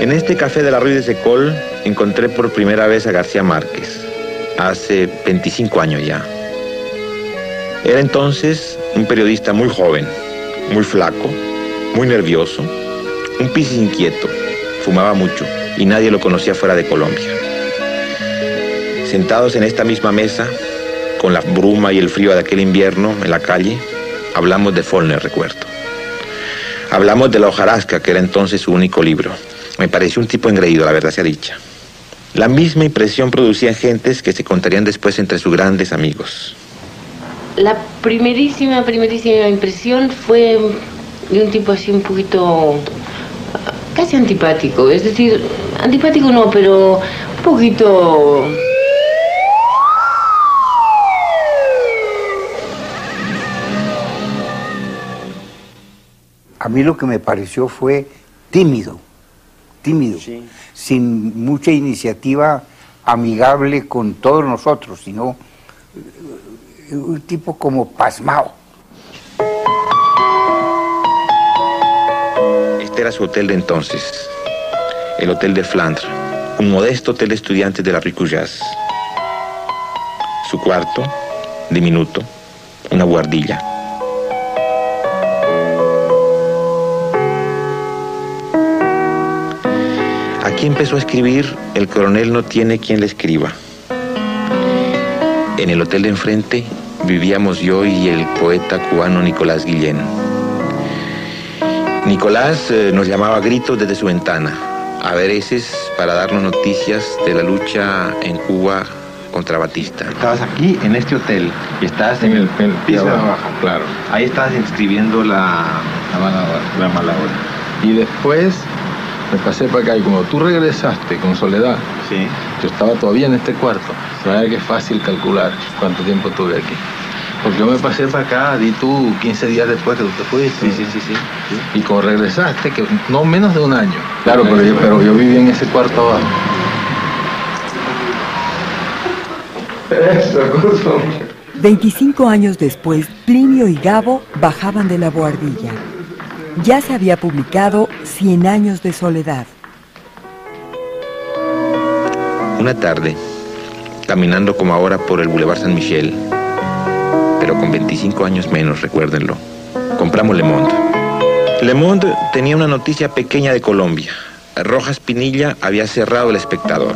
En este café de la Rue de Secol encontré por primera vez a García Márquez, hace 25 años ya. Era entonces un periodista muy joven, muy flaco, muy nervioso, un piscis inquieto, fumaba mucho y nadie lo conocía fuera de Colombia. Sentados en esta misma mesa, con la bruma y el frío de aquel invierno en la calle, hablamos de Faulkner, recuerdo. Hablamos de La hojarasca, que era entonces su único libro. Me pareció un tipo engreído, la verdad sea dicha. La misma impresión producían gentes que se contarían después entre sus grandes amigos. La primerísima impresión fue de un tipo así un poquito, casi antipático. Es decir, antipático no, pero un poquito... A mí lo que me pareció fue tímido, sí, sin mucha iniciativa amigable con todos nosotros, sino un tipo como pasmado. Este era su hotel de entonces, el Hotel de Flandre, un modesto hotel de estudiantes de la Rue Cujas. Su cuarto, diminuto, una buhardilla. Aquí empezó a escribir El coronel no tiene quien le escriba. En el hotel de enfrente vivíamos yo y el poeta cubano Nicolás Guillén. Nicolás nos llamaba a gritos desde su ventana, a veces para darnos noticias de la lucha en Cuba contra Batista. Estabas aquí en este hotel y estabas en el piso de abajo. Claro. Ahí estabas escribiendo la mala hora. Y después me pasé para acá y como tú regresaste con Soledad, Sí. yo estaba todavía en este cuarto. Se ve que es fácil calcular cuánto tiempo tuve aquí. Porque yo me pasé para acá, di tú 15 días después que tú te fuiste. Sí. Y como regresaste, que no menos de un año. Claro, pero yo viví en ese cuarto abajo. 25 años después, Plinio y Gabo bajaban de la buhardilla. Ya se había publicado 100 años de soledad. Una tarde, caminando como ahora por el Boulevard San Michel, pero con 25 años menos, recuérdenlo, compramos Le Monde. Le Monde tenía una noticia pequeña de Colombia. Rojas Pinilla había cerrado El Espectador.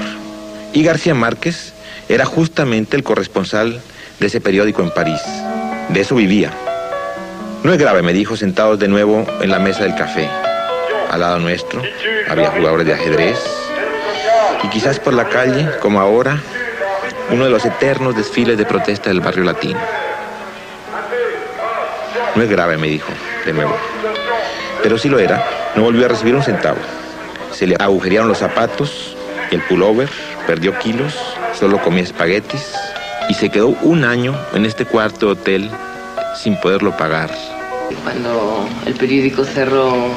Y García Márquez era justamente el corresponsal de ese periódico en París. De eso vivía. No es grave, me dijo, sentados de nuevo en la mesa del café. Al lado nuestro había jugadores de ajedrez. Y quizás por la calle, como ahora, uno de los eternos desfiles de protesta del barrio latino. No es grave, me dijo, de nuevo. Pero sí lo era. No volvió a recibir un centavo. Se le agujerearon los zapatos y el pullover, perdió kilos, solo comía espaguetis y se quedó un año en este cuarto hotel sin poderlo pagar. Cuando el periódico cerró,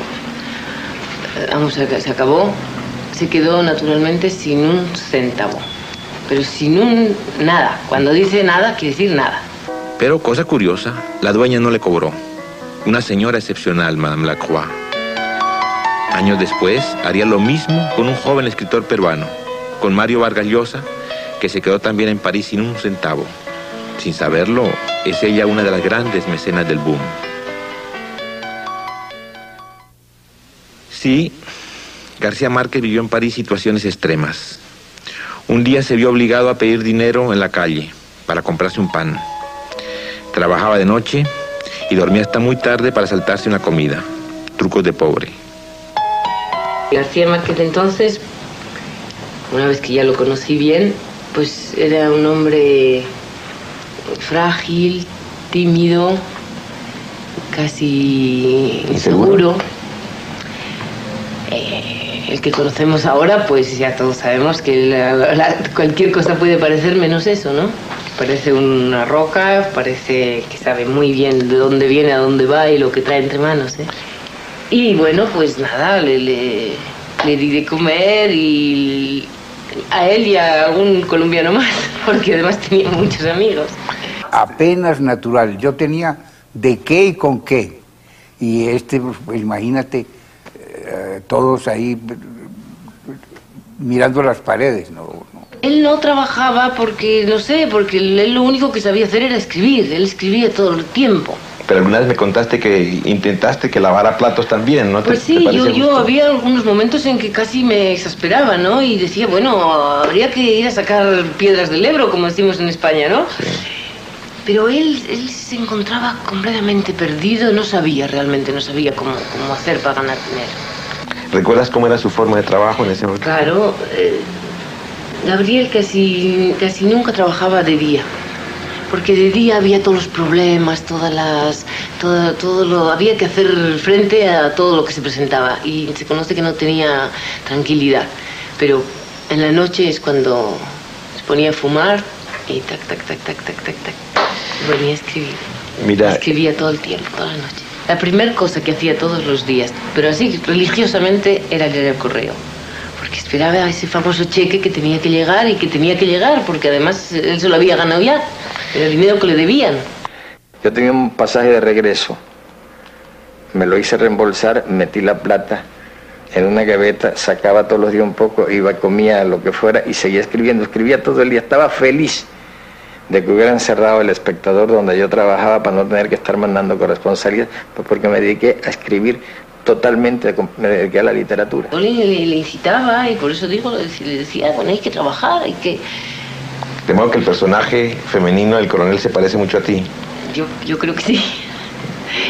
se acabó, se quedó naturalmente sin un centavo. Pero sin un nada. Cuando dice nada, quiere decir nada. Pero, cosa curiosa, la dueña no le cobró. Una señora excepcional, Madame Lacroix. Años después, haría lo mismo con un joven escritor peruano, con Mario Vargas Llosa, que se quedó también en París sin un centavo. Sin saberlo, es ella una de las grandes mecenas del boom. Sí, García Márquez vivió en París situaciones extremas. Un día se vio obligado a pedir dinero en la calle para comprarse un pan. Trabajaba de noche y dormía hasta muy tarde para saltarse una comida. Trucos de pobre. García Márquez entonces, una vez que ya lo conocí bien, pues era un hombre frágil, tímido, casi inseguro. El que conocemos ahora, pues ya todos sabemos que cualquier cosa puede parecer menos eso, ¿no? Parece una roca, parece que sabe muy bien de dónde viene, a dónde va y lo que trae entre manos, ¿eh? Y bueno, pues nada, le di de comer y a él y a algún colombiano más, porque además tenía muchos amigos. Apenas natural, yo tenía de qué y con qué. Y pues, imagínate, todos ahí mirando las paredes, no. Él no trabajaba porque, no sé, porque él lo único que sabía hacer era escribir. Él escribía todo el tiempo. Pero alguna vez me contaste que intentaste que lavara platos también, ¿no? Pues sí, yo había algunos momentos en que casi me exasperaba, ¿no? Y decía, bueno, habría que ir a sacar piedras del Ebro, como decimos en España, ¿no? Sí. Pero él se encontraba completamente perdido, no sabía cómo hacer para ganar dinero. ¿Recuerdas cómo era su forma de trabajo en ese momento? Claro, Gabriel casi nunca trabajaba de día. Porque de día había todos los problemas, había que hacer frente a todo lo que se presentaba y se conoce que no tenía tranquilidad. Pero en la noche es cuando se ponía a fumar y tac, venía a escribir. Mira, escribía todo el tiempo, toda la noche. La primera cosa que hacía todos los días, pero así religiosamente, era leer el correo. Porque esperaba ese famoso cheque que tenía que llegar, porque además él se lo había ganado ya. Era el dinero que le debían. Yo tenía un pasaje de regreso. Me lo hice reembolsar, metí la plata en una gaveta, sacaba todos los días un poco, iba, comía lo que fuera y seguía escribiendo. Escribía todo el día. Estaba feliz de que hubieran cerrado El Espectador donde yo trabajaba para no tener que estar mandando corresponsalías, pues porque me dediqué a escribir totalmente, me dediqué a la literatura. Yo le incitaba y por eso le decía, bueno, hay que trabajar, hay que... De modo que el personaje femenino del coronel se parece mucho a ti. Yo creo que sí.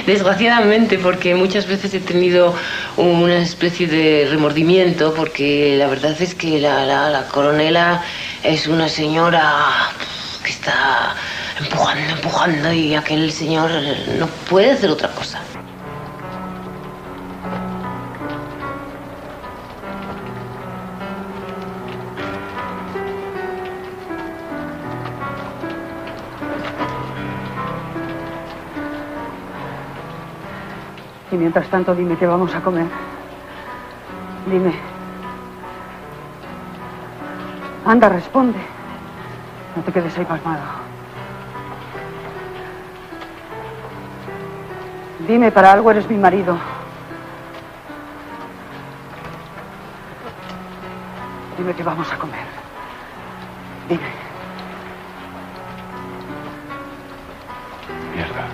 Desgraciadamente, porque muchas veces he tenido una especie de remordimiento, porque la verdad es que la coronela es una señora que está empujando y aquel señor no puede hacer otra cosa. Y mientras tanto, dime qué vamos a comer. Dime. Anda, responde. No te quedes ahí pasmado. Dime, para algo eres mi marido. Dime qué vamos a comer. Dime. Mierda.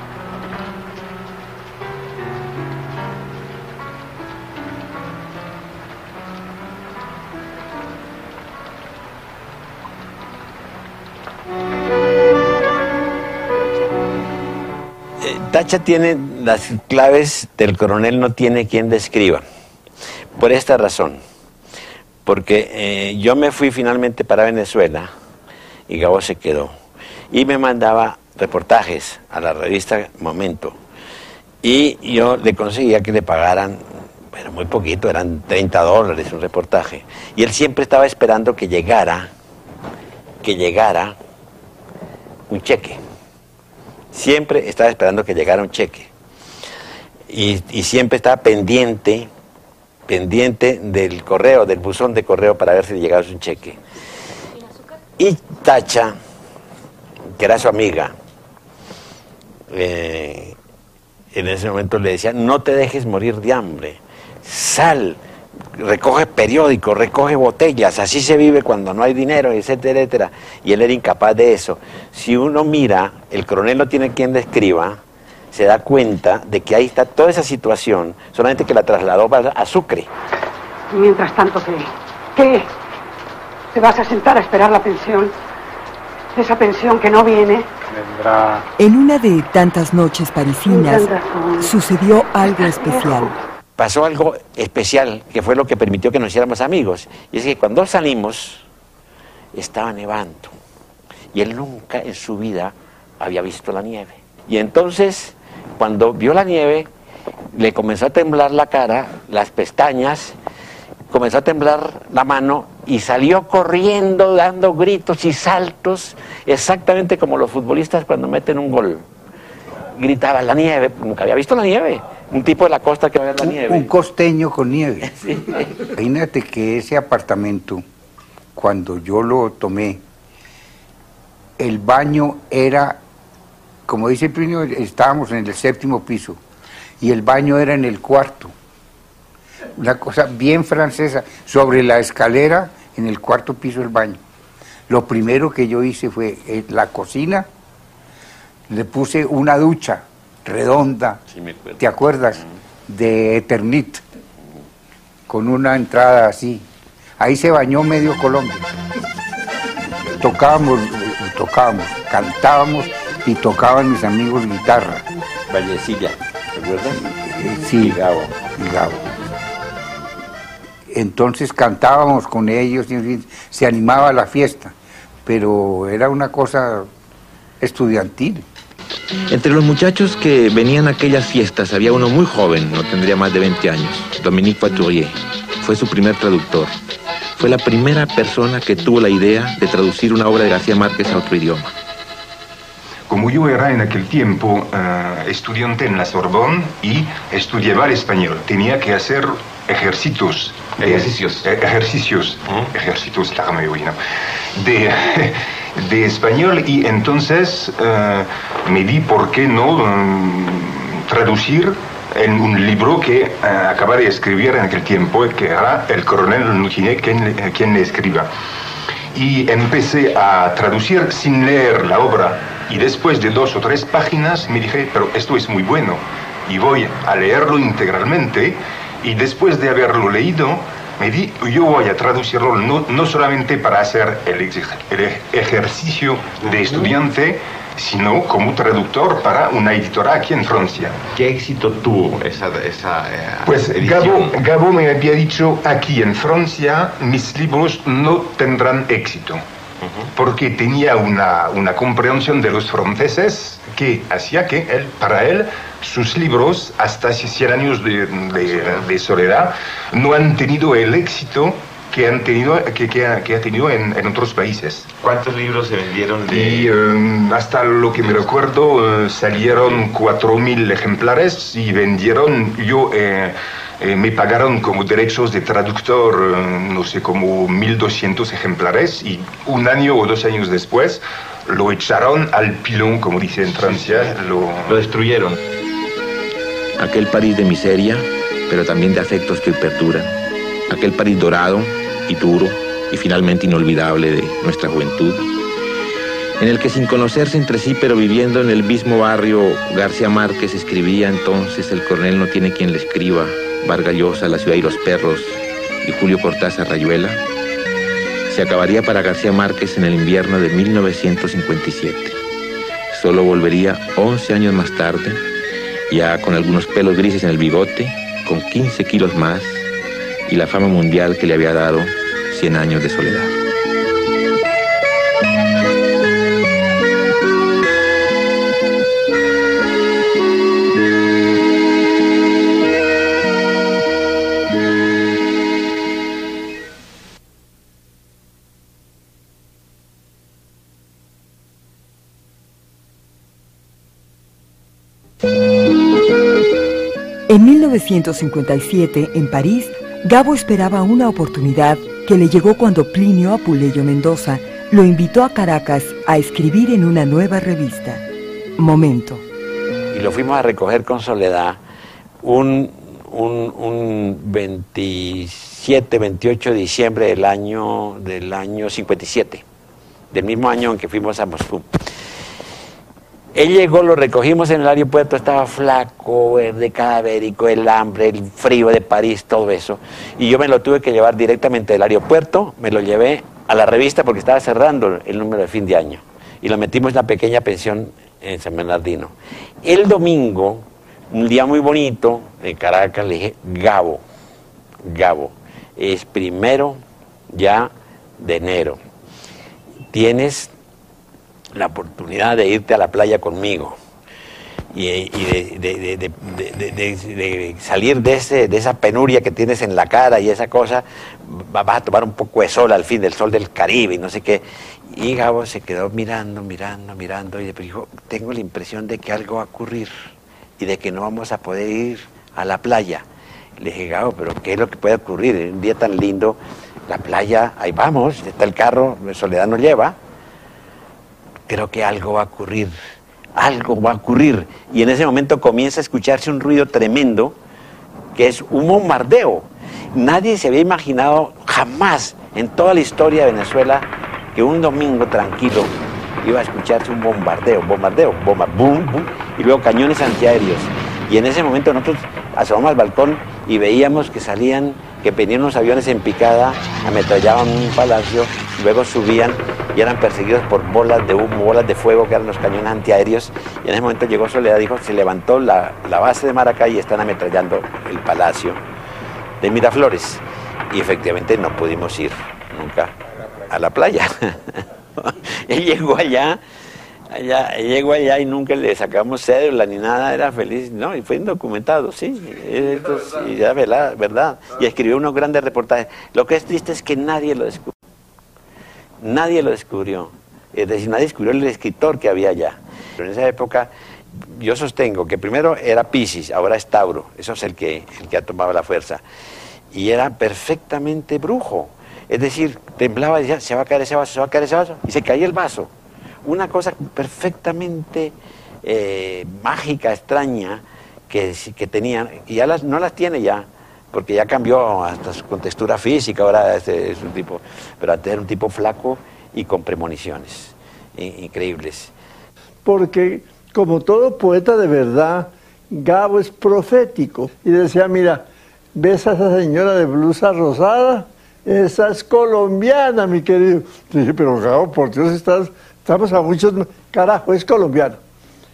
Tacha tiene las claves del coronel no tiene quien describa. Por esta razón. Porque yo me fui finalmente para Venezuela y Gabo se quedó. Y me mandaba reportajes a la revista Momento. Y yo le conseguía que le pagaran, pero muy poquito, eran $30 un reportaje. Y él siempre estaba esperando que llegara un cheque. Siempre estaba esperando que llegara un cheque. Y siempre estaba pendiente del correo, del buzón de correo para ver si le llegaba un cheque. Y Tacha, que era su amiga, en ese momento le decía, no te dejes morir de hambre, sal, recoge periódicos, recoge botellas, así se vive cuando no hay dinero, etcétera, etcétera. Y él era incapaz de eso. Si uno mira, el coronel no tiene quien le escriba, se da cuenta de que ahí está toda esa situación, solamente que la trasladó a Sucre. Mientras tanto, ¿qué? ¿Te vas a sentar a esperar la pensión? Esa pensión que no viene. Vendrá. En una de tantas noches parisinas sucedió algo especial. Pasó algo especial, que fue lo que permitió que nos hiciéramos amigos. Y es que cuando salimos, estaba nevando. Y él nunca en su vida había visto la nieve. Y entonces, cuando vio la nieve, le comenzó a temblar la cara, las pestañas, comenzó a temblar la mano y salió corriendo, dando gritos y saltos, exactamente como los futbolistas cuando meten un gol. Gritaba, la nieve, nunca había visto la nieve. Un tipo de la costa que ve la nieve. Un costeño con nieve. Sí. Imagínate que ese apartamento, cuando yo lo tomé, el baño era, como dice el Plinio, estábamos en el 7º piso, y el baño era en el 4º. Una cosa bien francesa. Sobre la escalera en el cuarto piso del baño. Lo primero que yo hice fue la cocina, le puse una ducha redonda, Sí, me acuerdo. ¿te acuerdas? De Eternit, con una entrada así. Ahí se bañó medio Colombia. Tocábamos, cantábamos y tocaban mis amigos guitarra. Vallecilla, ¿te acuerdas? Sí, Y Gabo. y Gabo. Entonces cantábamos con ellos y en fin, se animaba la fiesta, pero era una cosa estudiantil. Entre los muchachos que venían a aquellas fiestas había uno muy joven, no tendría más de 20 años, Dominique Couturier. Fue su primer traductor. Fue la primera persona que tuvo la idea de traducir una obra de García Márquez a otro idioma. Como yo era en aquel tiempo estudiante en la Sorbonne y estudiaba el español, tenía que hacer ejercicios. Ejercicios, de español, y entonces me di por qué no traducir en un libro que acaba de escribir en aquel tiempo, que era El coronel no tiene quien le escriba. Y empecé a traducir sin leer la obra, y después de 2 o 3 páginas me dije, pero esto es muy bueno, y voy a leerlo integralmente, y después de haberlo leído, me di, yo voy a traducirlo no solamente para hacer el ejercicio de estudiante, sino como traductor para una editora aquí en Francia. ¿Qué éxito tuvo esa Pues edición? Gabo me había dicho, aquí en Francia mis libros no tendrán éxito, porque tenía una comprensión de los franceses que hacía que para él sus libros, hasta 100 años de soledad, no han tenido el éxito que ha tenido en otros países. ¿Cuántos libros se vendieron Y hasta lo que me recuerdo, salieron 4.000 ejemplares y vendieron, me pagaron como derechos de traductor, no sé, como 1.200 ejemplares, y 1 año o 2 años después lo echaron al pilón, como dice en Francia. Lo destruyeron? Aquel París de miseria, pero también de afectos que perduran. Aquel París dorado y duro y finalmente inolvidable de nuestra juventud, en el que sin conocerse entre sí pero viviendo en el mismo barrio, García Márquez escribía entonces El coronel no tiene quien le escriba, Vargas Llosa, La ciudad y los perros y Julio Cortázar, Rayuela, se acabaría para García Márquez en el invierno de 1957. Solo volvería 11 años más tarde, ya con algunos pelos grises en el bigote, con 15 kilos más y la fama mundial que le había dado 100 años de soledad. En 1957, en París, Gabo esperaba una oportunidad que le llegó cuando Plinio Apuleyo Mendoza lo invitó a Caracas a escribir en una nueva revista, Momento. Y lo fuimos a recoger con Soledad un 27, 28 de diciembre del año 57, del mismo año en que fuimos a Moscú. Él llegó, lo recogimos en el aeropuerto, estaba flaco, verde, cadavérico, el hambre, el frío de París, todo eso. Y yo me lo tuve que llevar directamente del aeropuerto, me lo llevé a la revista porque estaba cerrando el número de fin de año. Y lo metimos en la pequeña pensión en San Bernardino. El domingo, un día muy bonito, en Caracas, le dije, Gabo, es 1 ya de enero. Tienes la oportunidad de irte a la playa conmigo y de salir de esa penuria que tienes en la cara y esa cosa, vas a tomar un poco de sol al fin, del sol del Caribe y no sé qué. Y Gabo se quedó mirando y le dijo, tengo la impresión de que algo va a ocurrir y de que no vamos a poder ir a la playa. Le dije, Gabo, pero ¿qué es lo que puede ocurrir? En un día tan lindo, la playa, ahí vamos, está el carro, Soledad nos lleva. Creo que algo va a ocurrir. Y en ese momento comienza a escucharse un ruido tremendo, que es un bombardeo. Nadie se había imaginado jamás en toda la historia de Venezuela que un domingo tranquilo iba a escucharse un bombardeo, boom, boom, y luego cañones antiaéreos. Y en ese momento nosotros asomamos al balcón y veíamos que salían, que venían unos aviones en picada, ametrallaban un palacio, luego subían y eran perseguidos por bolas de humo, bolas de fuego, que eran los cañones antiaéreos. Y en ese momento llegó Soledad, dijo, se levantó la base de Maracay y están ametrallando el palacio de Miraflores. Y efectivamente no pudimos ir nunca a la playa. Él llegó allá y nunca le sacamos cédula ni nada, era feliz, no, y fue indocumentado, sí, y era verdad, y escribió unos grandes reportajes. Lo que es triste es que nadie lo descubrió, es decir, nadie descubrió el escritor que había allá. Pero en esa época yo sostengo que primero era Piscis, ahora es Tauro, eso es el que ha tomado la fuerza, y era perfectamente brujo. Es decir, temblaba y decía, se va a caer ese vaso, se va a caer ese vaso, y se caía el vaso. Una cosa perfectamente mágica, extraña, que tenía, y ya no las tiene ya, porque ya cambió hasta su contextura física, ahora es un tipo, pero antes era un tipo flaco y con premoniciones increíbles. Porque, como todo poeta de verdad, Gabo es profético, y decía, mira, ¿ves a esa señora de blusa rosada? Esa es colombiana, mi querido. Le dije, pero Gabo, por Dios, estamos a muchos... Carajo, es colombiana.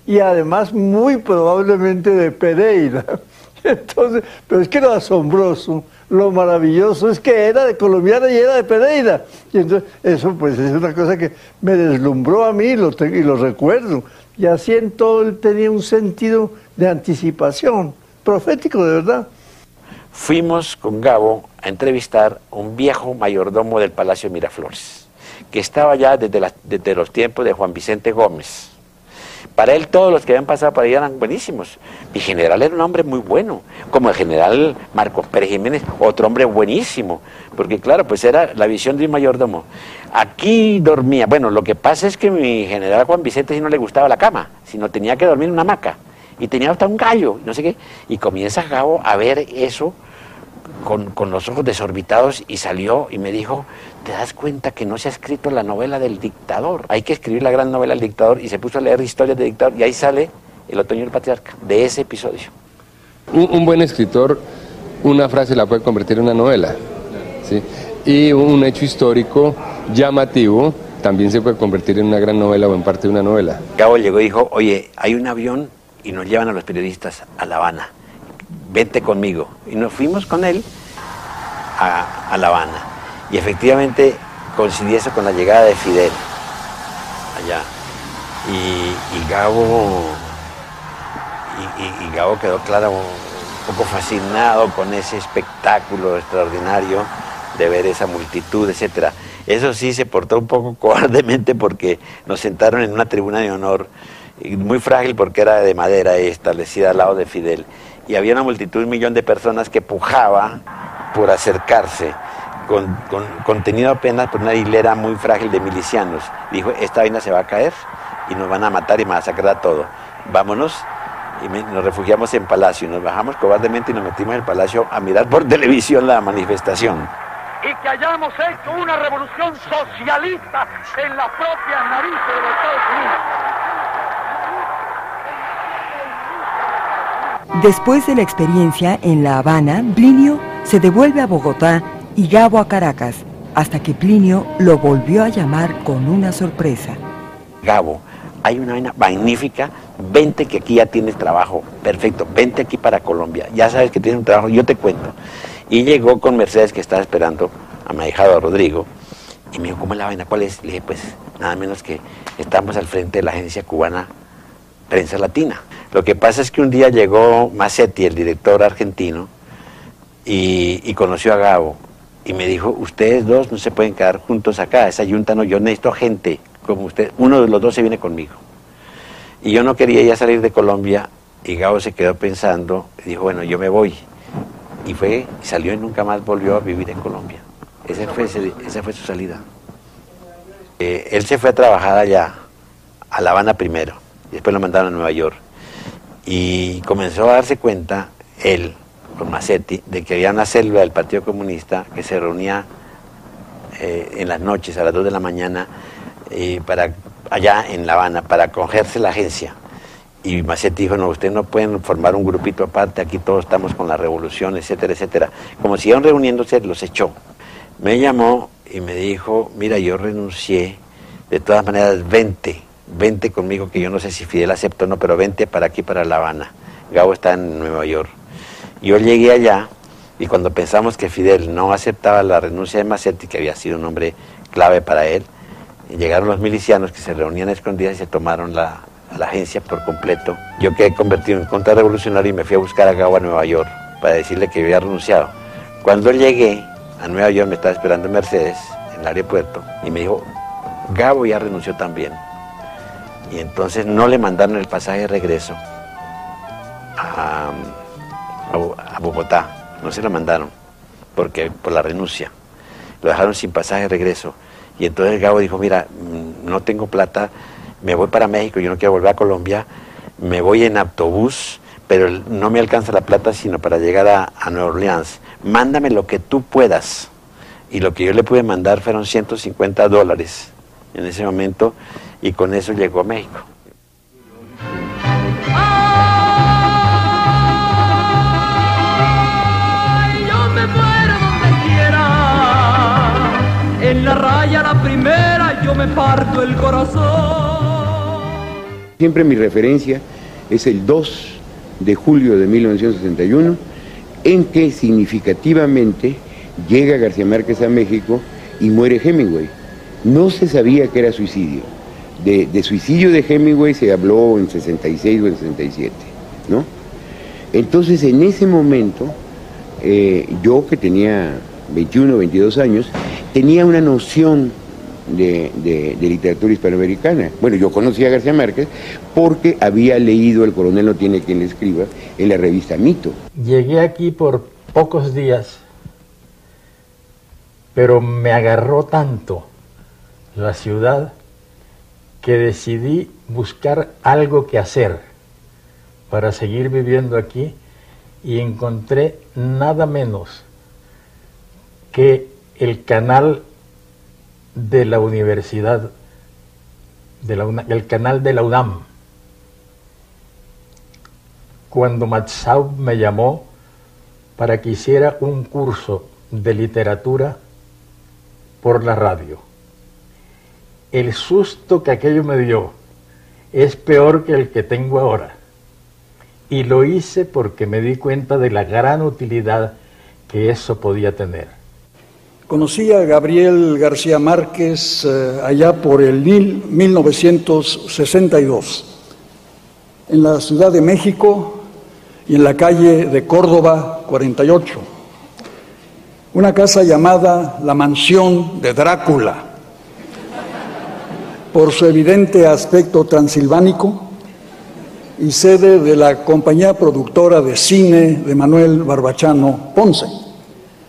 Y además muy probablemente de Pereira. Entonces, pero es que lo asombroso, lo maravilloso es que era de colombiana y era de Pereira. Y entonces, eso pues es una cosa que me deslumbró a mí y lo recuerdo. Y así en todo él tenía un sentido de anticipación, profético de verdad. Fuimos con Gabo a entrevistar a un viejo mayordomo del Palacio de Miraflores, que estaba ya desde los tiempos de Juan Vicente Gómez. Para él todos los que habían pasado por ahí eran buenísimos. Mi general era un hombre muy bueno, como el general Marcos Pérez Jiménez, otro hombre buenísimo, porque claro, pues era la visión de un mayordomo. Aquí dormía, bueno, lo que pasa es que mi general Juan Vicente sí no le gustaba la cama, sino tenía que dormir en una hamaca, y tenía hasta un gallo, no sé qué, y comienza Gabo a ver eso con los ojos desorbitados y salió y me dijo, ¿te das cuenta que no se ha escrito la novela del dictador? Hay que escribir la gran novela del dictador, y se puso a leer historias del dictador y ahí sale El otoño del patriarca, de ese episodio. Un buen escritor, una frase la puede convertir en una novela, ¿sí? Y un hecho histórico llamativo también se puede convertir en una gran novela o en parte de una novela. Gabo llegó y dijo, oye, hay un avión y nos llevan a los periodistas a La Habana, vente conmigo. Y nos fuimos con él a La Habana. Y efectivamente coincidí eso con la llegada de Fidel allá. Y Gabo quedó, claro, un poco fascinado con ese espectáculo extraordinario de ver esa multitud, etcétera. Eso sí, se portó un poco cobardemente porque nos sentaron en una tribuna de honor, muy frágil porque era de madera, establecida al lado de Fidel. Y había una multitud, 1 millón de personas que pujaba por acercarse, contenido apenas por una hilera muy frágil de milicianos. Dijo, esta vaina se va a caer y nos van a matar y masacrar a todo. Vámonos. Y nos refugiamos en Palacio, y nos bajamos cobardemente y nos metimos en el Palacio a mirar por televisión la manifestación. Y que hayamos hecho una revolución socialista en las propias narices de los Estados Unidos. Después de la experiencia en La Habana, Plinio se devuelve a Bogotá y Gabo a Caracas, hasta que Plinio lo volvió a llamar con una sorpresa. Gabo, hay una vaina magnífica, vente que aquí ya tienes trabajo, perfecto, vente aquí para Colombia, ya sabes que tienes un trabajo, yo te cuento. Y llegó con Mercedes, que estaba esperando a mi ahijado Rodrigo, y me dijo, ¿cómo es la vaina? ¿Cuál es? Le dije, pues nada menos que estamos al frente de la agencia cubana Prensa Latina. Lo que pasa es que un día llegó Massetti, el director argentino, y conoció a Gabo, y me dijo, ustedes dos no se pueden quedar juntos acá, esa yunta no, yo necesito gente como usted, uno de los dos se viene conmigo. Y yo no quería ya salir de Colombia, y Gabo se quedó pensando, y dijo, bueno, yo me voy. Y salió y nunca más volvió a vivir en Colombia. Esa fue su salida. Él se fue a trabajar allá, a La Habana primero, y después lo mandaron a Nueva York. Y comenzó a darse cuenta, él, con Massetti, de que había una célula del Partido Comunista que se reunía en las noches, a las 2 de la mañana, allá en La Habana, para acogerse la agencia. Y Macetti dijo, no, ustedes no pueden formar un grupito aparte, aquí todos estamos con la revolución, etcétera, etcétera. Como siguieron reuniéndose, los echó. Me llamó y me dijo, mira, yo renuncié, de todas maneras, vente conmigo, que yo no sé si Fidel aceptó o no, pero vente para aquí, para La Habana. Gabo está en Nueva York. Yo llegué allá, y cuando pensamos que Fidel no aceptaba la renuncia de Macetti, que había sido un hombre clave para él, llegaron los milicianos que se reunían a escondidas y se tomaron la agencia por completo. Yo quedé convertido en contrarrevolucionario y me fui a buscar a Gabo a Nueva York para decirle que había renunciado. Cuando llegué a Nueva York me estaba esperando Mercedes en el aeropuerto y me dijo, Gabo ya renunció también. Y entonces no le mandaron el pasaje de regreso a Bogotá. No se lo mandaron por la renuncia. Lo dejaron sin pasaje de regreso. Y entonces Gabo dijo, mira, no tengo plata, me voy para México, yo no quiero volver a Colombia, me voy en autobús, pero no me alcanza la plata sino para llegar a Nueva Orleans. Mándame lo que tú puedas. Y lo que yo le pude mandar fueron $150 en ese momento, y con eso llegó a México. En la raya la primera yo me parto el corazón. Siempre mi referencia es el 2 de julio de 1961, en que significativamente llega García Márquez a México y muere Hemingway. No se sabía que era suicidio. De suicidio de Hemingway se habló en 66 o en 67, ¿no? Entonces en ese momento, yo que tenía 21 o 22 años, tenía una noción de literatura hispanoamericana. Bueno, yo conocía a García Márquez porque había leído El coronel no tiene quien le escriba en la revista Mito. Llegué aquí por pocos días, pero me agarró tanto la ciudad que decidí buscar algo que hacer para seguir viviendo aquí, y encontré nada menos que el canal de la universidad, el canal de la UNAM. Cuando Matsaub me llamó para que hiciera un curso de literatura por la radio, el susto que aquello me dio es peor que el que tengo ahora. Y lo hice porque me di cuenta de la gran utilidad que eso podía tener. Conocí a Gabriel García Márquez allá por el 1962, en la Ciudad de México y en la calle de Córdoba 48. Una casa llamada La Mansión de Drácula, por su evidente aspecto transilvánico, y sede de la compañía productora de cine de Manuel Barbachano Ponce,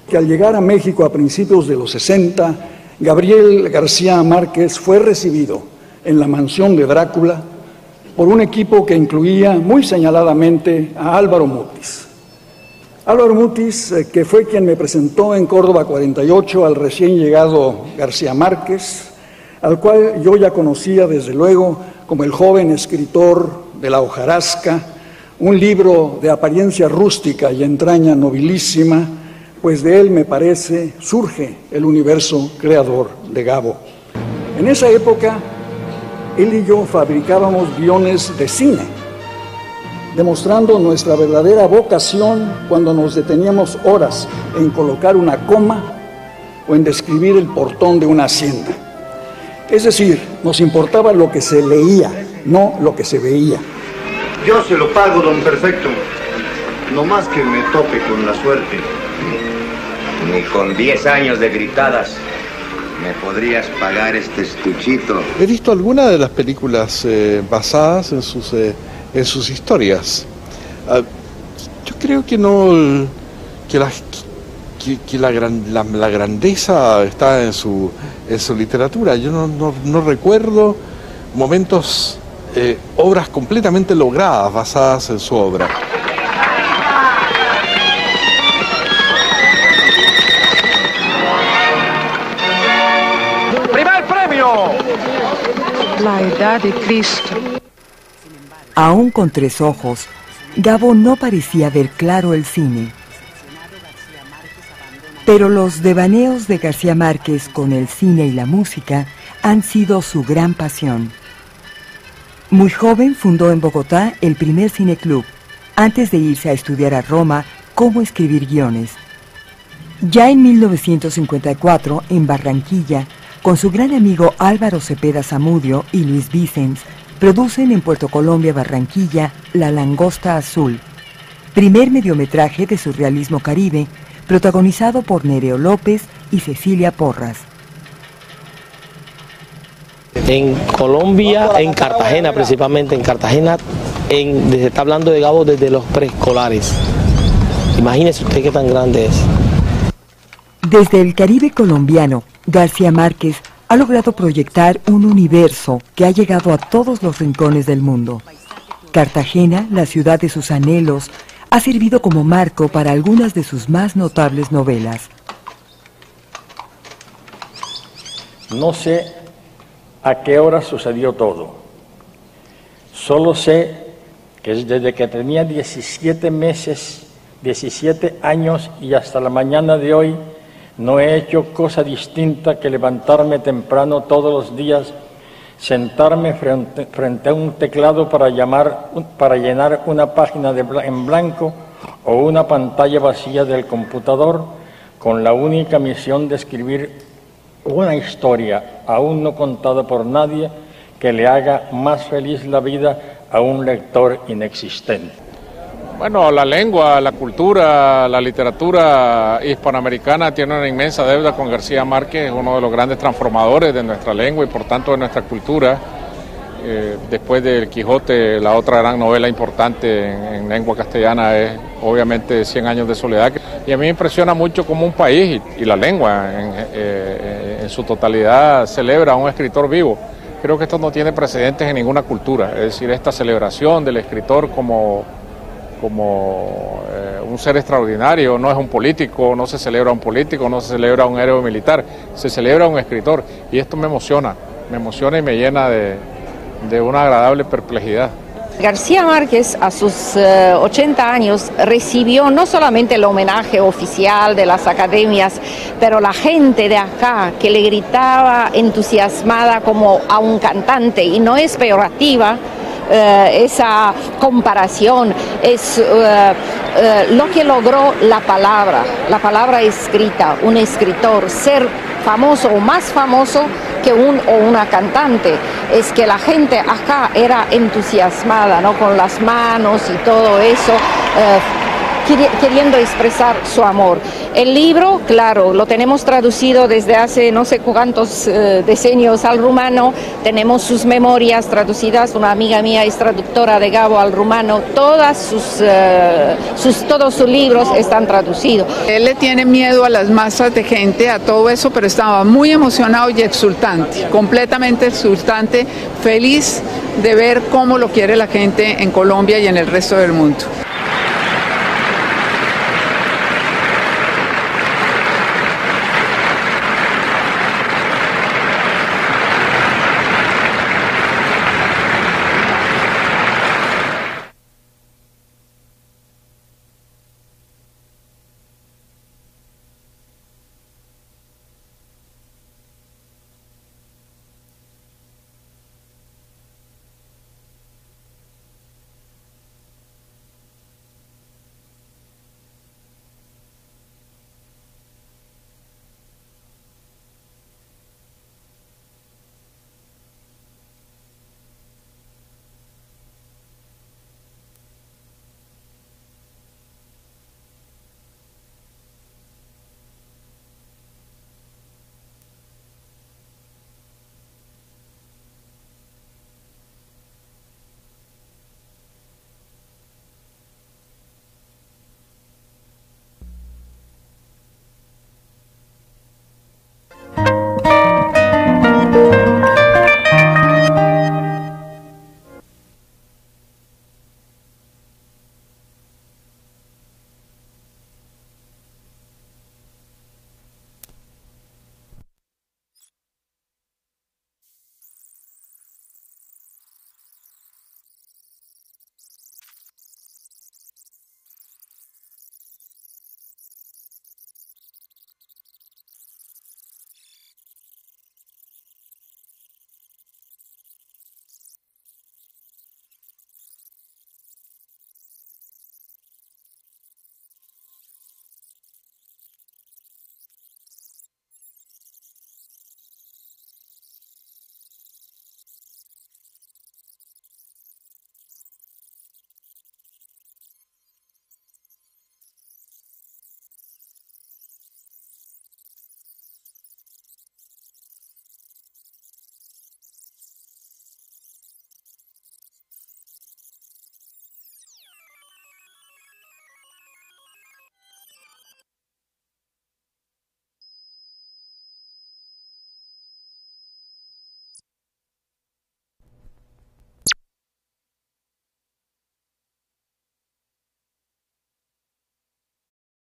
que al llegar a México a principios de los 60, Gabriel García Márquez fue recibido en la Mansión de Drácula por un equipo que incluía muy señaladamente a Álvaro Mutis. Álvaro Mutis, que fue quien me presentó en Córdoba 48 al recién llegado García Márquez, al cual yo ya conocía desde luego como el joven escritor de La hojarasca, un libro de apariencia rústica y entraña nobilísima, pues de él, me parece, surge el universo creador de Gabo. En esa época, él y yo fabricábamos guiones de cine, demostrando nuestra verdadera vocación cuando nos deteníamos horas en colocar una coma o en describir el portón de una hacienda. Es decir, nos importaba lo que se leía, no lo que se veía. Yo se lo pago, don Perfecto. No más que me tope con la suerte. Ni con 10 años de gritadas me podrías pagar este estuchito. He visto algunas de las películas basadas en sus historias. Yo creo que no, que la grandeza está en su literatura. Yo no recuerdo momentos, obras completamente logradas basadas en su obra. la edad de Cristo. Aún con 3 ojos, Gabo no parecía ver claro el cine. Pero los devaneos de García Márquez con el cine y la música han sido su gran pasión. Muy joven fundó en Bogotá el primer cineclub, antes de irse a estudiar a Roma cómo escribir guiones. Ya en 1954, en Barranquilla, con su gran amigo Álvaro Cepeda Zamudio y Luis Vicens, producen en Puerto Colombia, Barranquilla, La Langosta Azul, primer mediometraje de surrealismo caribe, protagonizado por Nereo López y Cecilia Porras. En Colombia, en Cartagena, principalmente en Cartagena, se está hablando de Gabo desde los preescolares. Imagínese usted qué tan grande es. Desde el Caribe colombiano, García Márquez ha logrado proyectar un universo que ha llegado a todos los rincones del mundo. Cartagena, la ciudad de sus anhelos, ha servido como marco para algunas de sus más notables novelas. No sé a qué hora sucedió todo. Solo sé que desde que tenía 17 meses, 17 años y hasta la mañana de hoy, no he hecho cosa distinta que levantarme temprano todos los días, sentarme frente a un teclado para llenar una página en blanco o una pantalla vacía del computador, con la única misión de escribir una historia aún no contada por nadie que le haga más feliz la vida a un lector inexistente. Bueno, la lengua, la cultura, la literatura hispanoamericana tiene una inmensa deuda con García Márquez, uno de los grandes transformadores de nuestra lengua y por tanto de nuestra cultura. Después del Quijote, la otra gran novela importante en lengua castellana es obviamente 100 años de soledad. Y a mí me impresiona mucho cómo un país y la lengua en su totalidad celebra a un escritor vivo. Creo que esto no tiene precedentes en ninguna cultura, es decir, esta celebración del escritor como un ser extraordinario, no es un político, no se celebra a un político, no se celebra a un héroe militar, se celebra a un escritor y esto me emociona y me llena de una agradable perplejidad. García Márquez a sus 80 años recibió no solamente el homenaje oficial de las academias, pero la gente de acá que le gritaba entusiasmada como a un cantante, y no es peyorativa esa comparación, es lo que logró la palabra escrita, un escritor, ser famoso o más famoso que un o una cantante, es que la gente acá era entusiasmada, ¿no? Con las manos y todo eso, queriendo expresar su amor. El libro, claro, lo tenemos traducido desde hace no sé cuántos decenios al rumano, tenemos sus memorias traducidas, una amiga mía es traductora de Gabo al rumano, todos sus libros están traducidos. Él le tiene miedo a las masas de gente, a todo eso, pero estaba muy emocionado y exultante, completamente exultante, feliz de ver cómo lo quiere la gente en Colombia y en el resto del mundo.